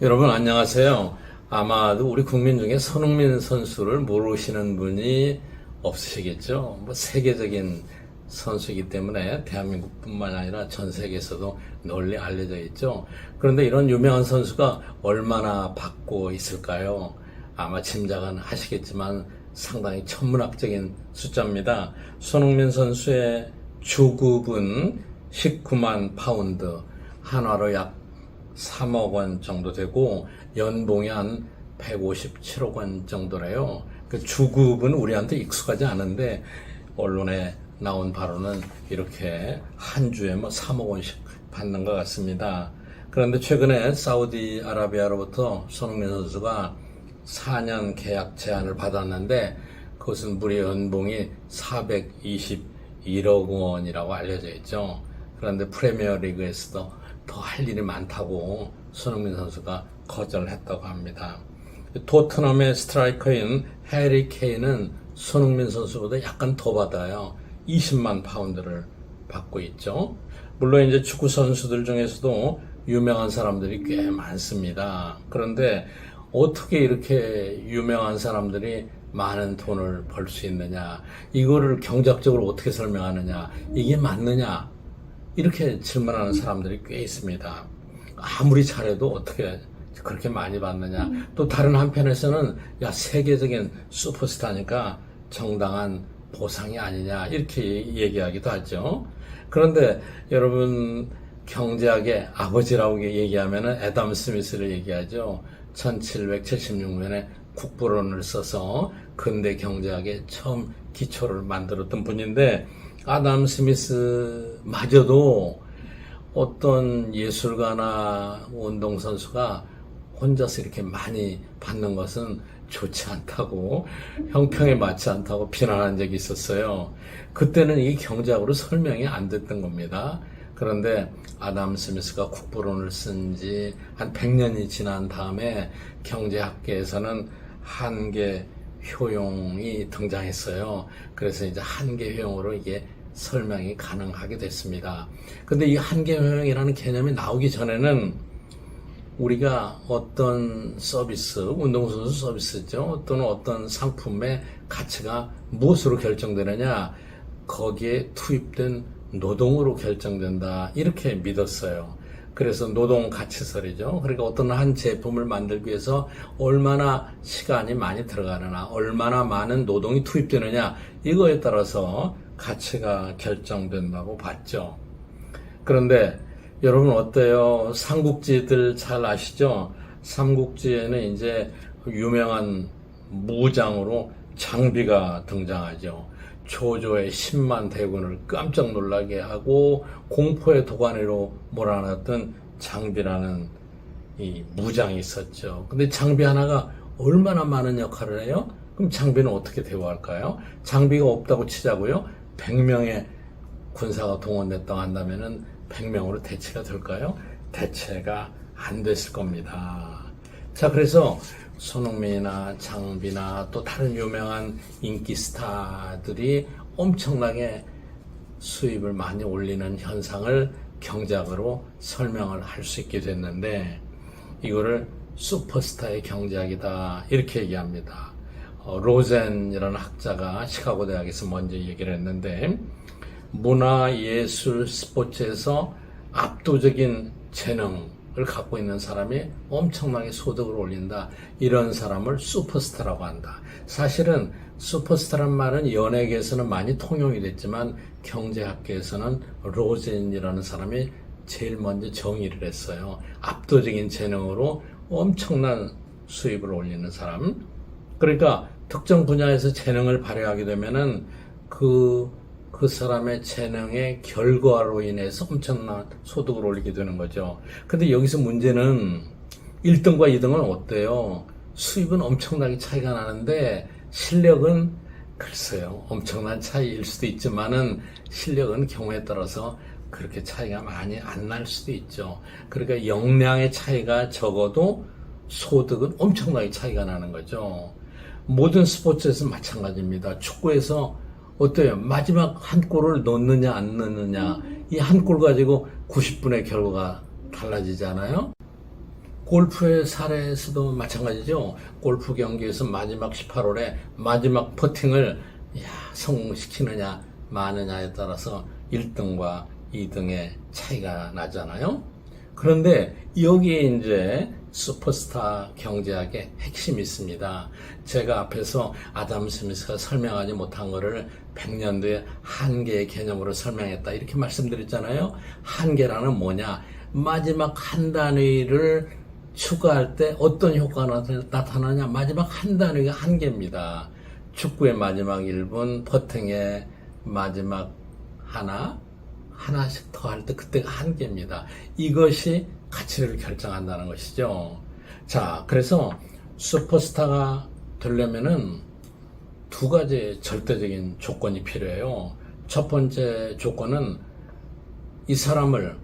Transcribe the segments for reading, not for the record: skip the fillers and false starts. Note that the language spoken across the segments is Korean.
여러분 안녕하세요. 아마도 우리 국민 중에 손흥민 선수를 모르시는 분이 없으시겠죠. 세계적인 선수이기 때문에 대한민국뿐만 아니라 전 세계에서도 널리 알려져 있죠. 그런데 이런 유명한 선수가 얼마나 받고 있을까요? 아마 짐작은 하시겠지만 상당히 천문학적인 숫자입니다. 손흥민 선수의 주급은 19만 파운드, 한화로 약 3억 원 정도 되고 연봉이 한 157억 원 정도래요. 그 주급은 우리한테 익숙하지 않은데 언론에 나온 바로는 이렇게 한 주에 3억 원씩 받는 것 같습니다. 그런데 최근에 사우디아라비아로부터 손흥민 선수가 4년 계약 제안을 받았는데 그것은 무려 연봉이 421억 원이라고 알려져 있죠. 그런데 프리미어리그에서도 더 할 일이 많다고 손흥민 선수가 거절했다고 합니다. 토트넘의 스트라이커인 해리 케인은 손흥민 선수보다 약간 더 받아요. 20만 파운드를 받고 있죠. 물론 이제 축구 선수들 중에서도 유명한 사람들이 꽤 많습니다. 그런데 어떻게 이렇게 유명한 사람들이 많은 돈을 벌 수 있느냐, 이거를 경제학적으로 어떻게 설명하느냐, 이게 맞느냐, 이렇게 질문하는 사람들이 꽤 있습니다. 아무리 잘해도 어떻게 그렇게 많이 받느냐. 또 다른 한편에서는 야, 세계적인 슈퍼스타니까 정당한 보상이 아니냐, 이렇게 얘기하기도 하죠. 그런데 여러분, 경제학의 아버지라고 얘기하면은 애덤 스미스를 얘기하죠. 1776년에 국부론을 써서 근대 경제학의 처음 기초를 만들었던 분인데, 아담 스미스마저도 어떤 예술가나 운동선수가 혼자서 이렇게 많이 받는 것은 좋지 않다고, 형평에 맞지 않다고 비난한 적이 있었어요. 그때는 이 경제학으로 설명이 안 됐던 겁니다. 그런데 아담 스미스가 국부론을 쓴 지 한 100년이 지난 다음에 경제학계에서는 한계 효용이 등장했어요. 그래서 이제 한계 효용으로 이게 설명이 가능하게 됐습니다. 근데 이 한계 효용이라는 개념이 나오기 전에는 우리가 어떤 서비스, 운동선수 서비스죠, 또는 어떤 상품의 가치가 무엇으로 결정되느냐, 거기에 투입된 노동으로 결정된다, 이렇게 믿었어요. 그래서 노동가치설이죠. 그러니까 어떤 한 제품을 만들기 위해서 얼마나 시간이 많이 들어가느냐, 얼마나 많은 노동이 투입되느냐, 이거에 따라서 가치가 결정된다고 봤죠. 그런데 여러분 어때요? 삼국지들 잘 아시죠? 삼국지에는 이제 유명한 무장으로 장비가 등장하죠. 조조의 10만 대군을 깜짝 놀라게 하고 공포의 도가니로 몰아넣었던 장비라는 이 무장이 있었죠. 근데 장비 하나가 얼마나 많은 역할을 해요? 그럼 장비는 어떻게 대우할까요? 장비가 없다고 치자고요. 100명의 군사가 동원됐다고 한다면은 100명으로 대체가 될까요? 대체가 안 됐을 겁니다. 자, 그래서 손흥민이나 장비나 또 다른 유명한 인기 스타들이 엄청나게 수입을 많이 올리는 현상을 경제학으로 설명을 할 수 있게 됐는데, 이거를 슈퍼스타의 경제학이다, 이렇게 얘기합니다. 로젠이라는 학자가 시카고 대학에서 먼저 얘기를 했는데, 문화, 예술, 스포츠에서 압도적인 재능을 갖고 있는 사람이 엄청나게 소득을 올린다, 이런 사람을 슈퍼스타라고 한다. 사실은 슈퍼스타란 말은 연예계에서는 많이 통용이 됐지만 경제학계에서는 로젠이라는 사람이 제일 먼저 정의를 했어요. 압도적인 재능으로 엄청난 수입을 올리는 사람. 그러니까 특정 분야에서 재능을 발휘하게 되면은 그 사람의 재능의 결과로 인해서 엄청난 소득을 올리게 되는 거죠. 근데 여기서 문제는 1등과 2등은 어때요? 수입은 엄청나게 차이가 나는데 실력은 글쎄요, 엄청난 차이일 수도 있지만은 실력은 경우에 따라서 그렇게 차이가 많이 안 날 수도 있죠. 그러니까 역량의 차이가 적어도 소득은 엄청나게 차이가 나는 거죠. 모든 스포츠에서 마찬가지입니다. 축구에서 어때요? 마지막 한 골을 넣느냐 안 넣느냐, 이 한 골 가지고 90분의 결과가 달라지잖아요. 골프의 사례에서도 마찬가지죠. 골프 경기에서 마지막 18홀에 마지막 퍼팅을 성공시키느냐 마느냐에 따라서 1등과 2등의 차이가 나잖아요. 그런데 여기에 이제 슈퍼스타 경제학의 핵심이 있습니다. 제가 앞에서 아담 스미스가 설명하지 못한 것을 100년 뒤에 한계의 개념으로 설명했다 이렇게 말씀드렸잖아요. 한계라는 뭐냐? 마지막 한 단위를 추가할 때 어떤 효과가 나타나냐? 마지막 한 단위가 한계입니다. 축구의 마지막 1분, 퍼팅의 마지막 하나씩 더 할 때 그때가 한계입니다. 이것이 가치를 결정한다는 것이죠. 자, 그래서 슈퍼스타가 되려면은 두 가지 절대적인 조건이 필요해요. 첫 번째 조건은 이 사람을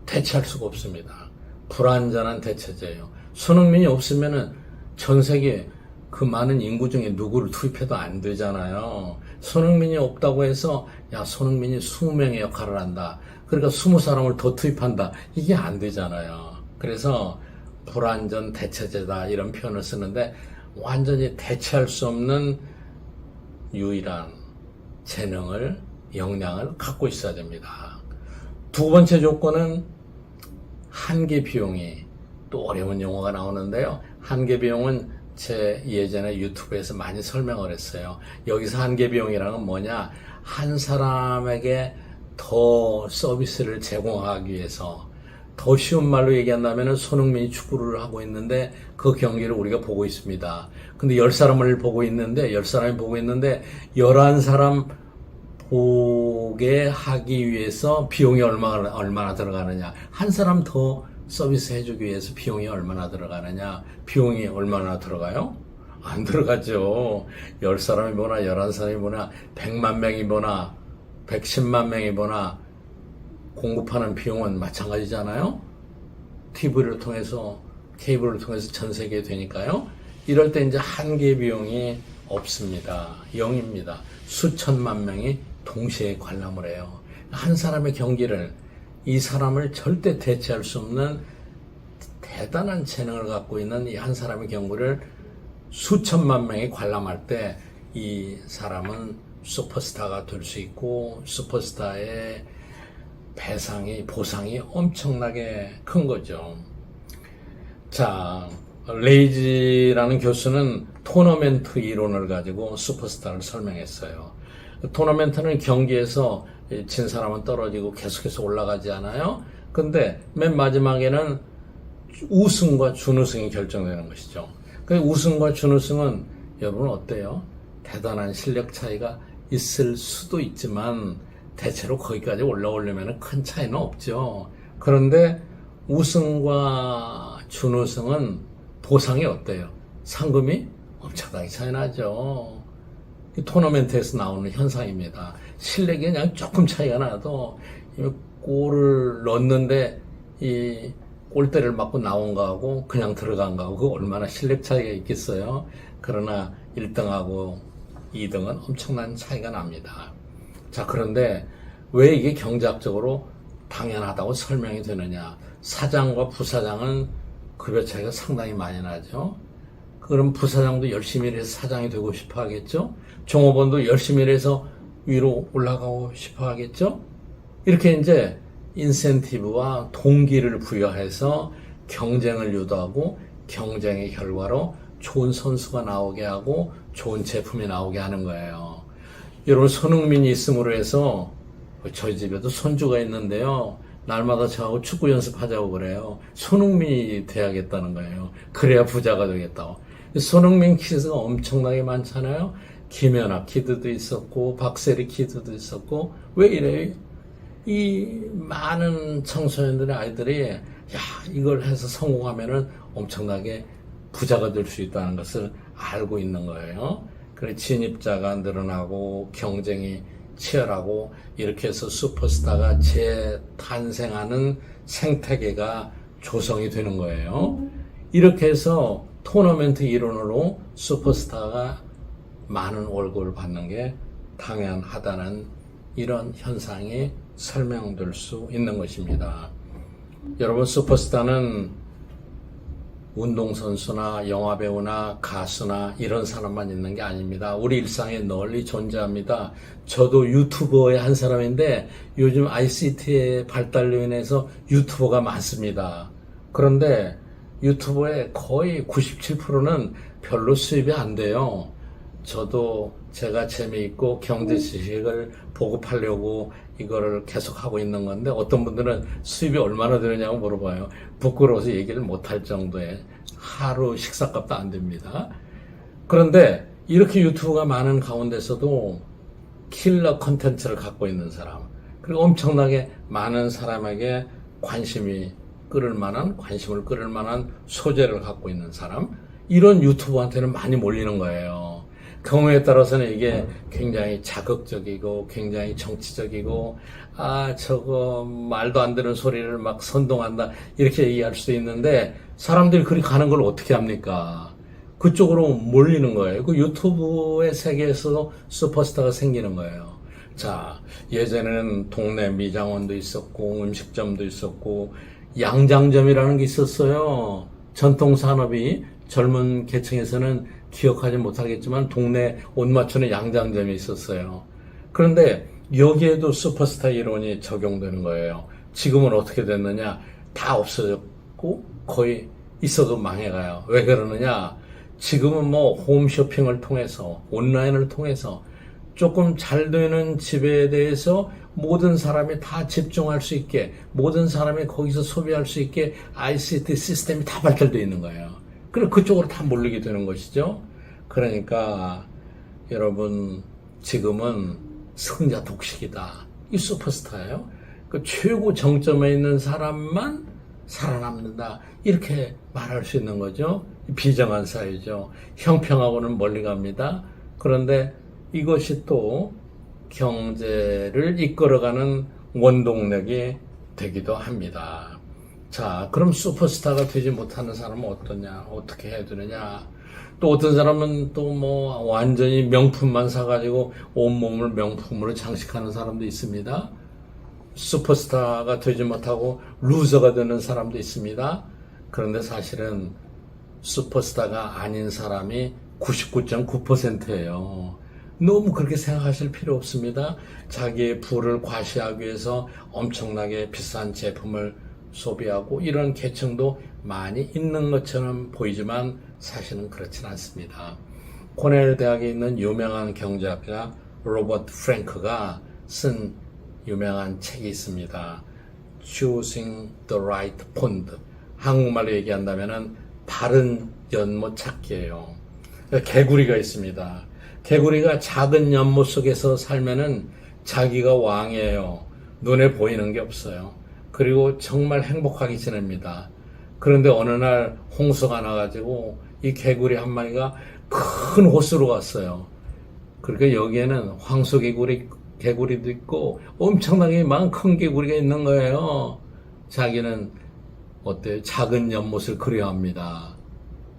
대체할 수가 없습니다. 불완전한 대체제예요. 손흥민이 없으면은 전 세계 그 많은 인구 중에 누구를 투입해도 안 되잖아요. 손흥민이 없다고 해서 손흥민이 20명의 역할을 한다. 그러니까 20사람을 더 투입한다. 이게 안 되잖아요. 그래서 불완전 대체제다 이런 표현을 쓰는데 완전히 대체할 수 없는 유일한 재능을 역량을 갖고 있어야 됩니다. 두 번째 조건은 한계 비용이 또 어려운 용어가 나오는데요. 한계 비용은 제 예전에 유튜브에서 많이 설명을 했어요. 여기서 한계 비용이라는 건 뭐냐? 한 사람에게 더 서비스를 제공하기 위해서 더 쉬운 말로 얘기한다면 손흥민이 축구를 하고 있는데 그 경기를 우리가 보고 있습니다. 근데 10사람을 보고 있는데 10사람이 보고 있는데 11사람 보게 하기 위해서 비용이 얼마나 들어가느냐? 한 사람 더 서비스 해주기 위해서 비용이 얼마나 들어가느냐? 비용이 얼마나 들어가요? 안 들어가죠. 10사람이 보나 11사람이 보나 100만 명이 보나 110만 명이 보나 공급하는 비용은 마찬가지잖아요. TV를 통해서 케이블을 통해서 전 세계에 되니까요. 이럴 때 이제 한계 비용이 없습니다. 0입니다. 수천만 명이 동시에 관람을 해요. 한 사람의 경기를 이 사람을 절대 대체할 수 없는 대단한 재능을 갖고 있는 이 한 사람의 경기를 수천만 명이 관람할 때 이 사람은 슈퍼스타가 될 수 있고 슈퍼스타의 보상이 엄청나게 큰 거죠. 자, 레이지라는 교수는 토너멘트 이론을 가지고 슈퍼스타를 설명했어요. 토너멘트는 경기에서 진 사람은 떨어지고 계속해서 올라가지 않아요. 근데 맨 마지막에는 우승과 준우승이 결정되는 것이죠. 그 우승과 준우승은 여러분 어때요? 대단한 실력 차이가 있을 수도 있지만 대체로 거기까지 올라오려면 큰 차이는 없죠. 그런데 우승과 준우승은 보상이 어때요? 상금이 엄청나게 차이 나죠. 토너멘트에서 나오는 현상입니다. 실력이 그냥 조금 차이가 나도 골을 넣었는데 이 골대를 맞고 나온 거하고 그냥 들어간 거하고 그 얼마나 실력 차이가 있겠어요. 그러나 1등하고 2등은 엄청난 차이가 납니다. 자, 그런데 왜 이게 경제학적으로 당연하다고 설명이 되느냐? 사장과 부사장은 급여 차이가 상당히 많이 나죠. 그럼 부사장도 열심히 일해서 사장이 되고 싶어 하겠죠? 종업원도 열심히 일해서 위로 올라가고 싶어 하겠죠? 이렇게 이제 인센티브와 동기를 부여해서 경쟁을 유도하고 경쟁의 결과로 좋은 선수가 나오게 하고 좋은 제품이 나오게 하는 거예요. 여러분, 손흥민이 있음으로 해서 저희 집에도 손주가 있는데요. 날마다 저하고 축구 연습하자고 그래요. 손흥민이 돼야겠다는 거예요. 그래야 부자가 되겠다고. 손흥민 키드가 엄청나게 많잖아요. 김연아 키드도 있었고 박세리 키드도 있었고 왜 이래요? 이 많은 청소년들의 아이들이 이걸 해서 성공하면은 엄청나게 부자가 될 수 있다는 것을 알고 있는 거예요. 그래 진입자가 늘어나고 경쟁이 치열하고 이렇게 해서 슈퍼스타가 재탄생하는 생태계가 조성이 되는 거예요. 이렇게 해서 토너멘트 이론으로 슈퍼스타가 많은 월급을 받는 게 당연하다는 이런 현상이 설명될 수 있는 것입니다. 여러분, 슈퍼스타는 운동선수나 영화배우나 가수나 이런 사람만 있는 게 아닙니다. 우리 일상에 널리 존재합니다. 저도 유튜버의 한 사람인데 요즘 ICT의 발달로 인해서 유튜버가 많습니다. 그런데 유튜버의 거의 97%는 별로 수입이 안 돼요. 저도 제가 재미있고 경제 지식을 보급하려고 이거를 계속 하고 있는 건데 어떤 분들은 수입이 얼마나 되느냐고 물어봐요. 부끄러워서 얘기를 못할 정도의 하루 식사값도 안 됩니다. 그런데 이렇게 유튜브가 많은 가운데서도 킬러 컨텐츠를 갖고 있는 사람, 그리고 엄청나게 많은 사람에게 관심을 끌을 만한 소재를 갖고 있는 사람, 이런 유튜버한테는 많이 몰리는 거예요. 경우에 따라서는 이게 굉장히 자극적이고 굉장히 정치적이고 저거 말도 안 되는 소리를 막 선동한다 이렇게 얘기할 수도 있는데 사람들이 그리 가는 걸 어떻게 합니까? 그쪽으로 몰리는 거예요. 그 유튜브의 세계에서도 슈퍼스타가 생기는 거예요. 자, 예전에는 동네 미장원도 있었고 음식점도 있었고 양장점이라는 게 있었어요. 전통산업이 젊은 계층에서는 기억하지 못하겠지만 동네 옷 맞추는 양장점이 있었어요. 그런데 여기에도 슈퍼스타 이론이 적용되는 거예요. 지금은 어떻게 됐느냐? 다 없어졌고 거의 있어도 망해가요. 왜 그러느냐? 지금은 뭐 홈쇼핑을 통해서 온라인을 통해서 조금 잘 되는 집에 대해서 모든 사람이 다 집중할 수 있게, 모든 사람이 거기서 소비할 수 있게 ICT 시스템이 다 발달되어 있는 거예요. 그리고 그쪽으로 다 몰리게 되는 것이죠. 그러니까 여러분, 지금은 승자 독식이다. 이 슈퍼스타예요. 그 최고 정점에 있는 사람만 살아남는다. 이렇게 말할 수 있는 거죠. 비정한 사회죠. 형평하고는 멀리 갑니다. 그런데 이것이 또 경제를 이끌어가는 원동력이 되기도 합니다. 자, 그럼 슈퍼스타가 되지 못하는 사람은 어떠냐? 어떻게 해야 되느냐? 또 어떤 사람은 또 뭐 완전히 명품만 사가지고 온몸을 명품으로 장식하는 사람도 있습니다. 슈퍼스타가 되지 못하고 루저가 되는 사람도 있습니다. 그런데 사실은 슈퍼스타가 아닌 사람이 99.9%예요. 너무 그렇게 생각하실 필요 없습니다. 자기의 부를 과시하기 위해서 엄청나게 비싼 제품을 소비하고 이런 계층도 많이 있는 것처럼 보이지만 사실은 그렇진 않습니다. 코넬 대학에 있는 유명한 경제학자 로버트 프랭크가 쓴 유명한 책이 있습니다. Choosing the Right Pond. 한국말로 얘기한다면 바른 연못 찾기예요. 개구리가 있습니다. 개구리가 작은 연못 속에서 살면은 자기가 왕이에요. 눈에 보이는 게 없어요. 그리고 정말 행복하게 지냅니다. 그런데 어느 날 홍수가 나가지고 이 개구리 한 마리가 큰 호수로 갔어요. 그러니까 여기에는 개구리도 있고 엄청나게 많은 큰 개구리가 있는 거예요. 자기는 어때요? 작은 연못을 그리워합니다.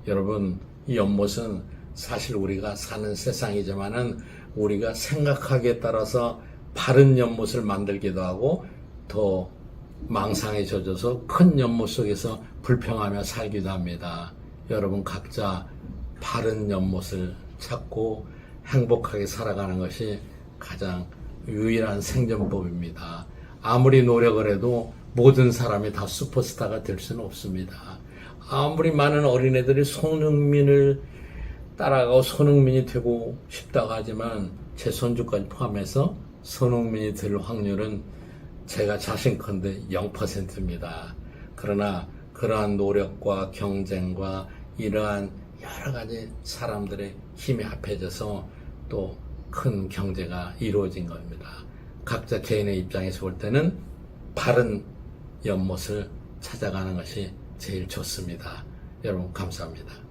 여러분, 이 연못은 사실 우리가 사는 세상이지만은 우리가 생각하기에 따라서 바른 연못을 만들기도 하고 더 망상에 젖어서 큰 연못 속에서 불평하며 살기도 합니다. 여러분 각자 바른 연못을 찾고 행복하게 살아가는 것이 가장 유일한 생존법입니다. 아무리 노력을 해도 모든 사람이 다 슈퍼스타가 될 수는 없습니다. 아무리 많은 어린애들이 손흥민을 따라가고 손흥민이 되고 싶다고 하지만 제 손주까지 포함해서 손흥민이 될 확률은 제가 자신컨대 0%입니다. 그러나 그러한 노력과 경쟁과 이러한 여러 가지 사람들의 힘이 합해져서 또 큰 경제가 이루어진 겁니다. 각자 개인의 입장에서 볼 때는 바른 연못을 찾아가는 것이 제일 좋습니다. 여러분 감사합니다.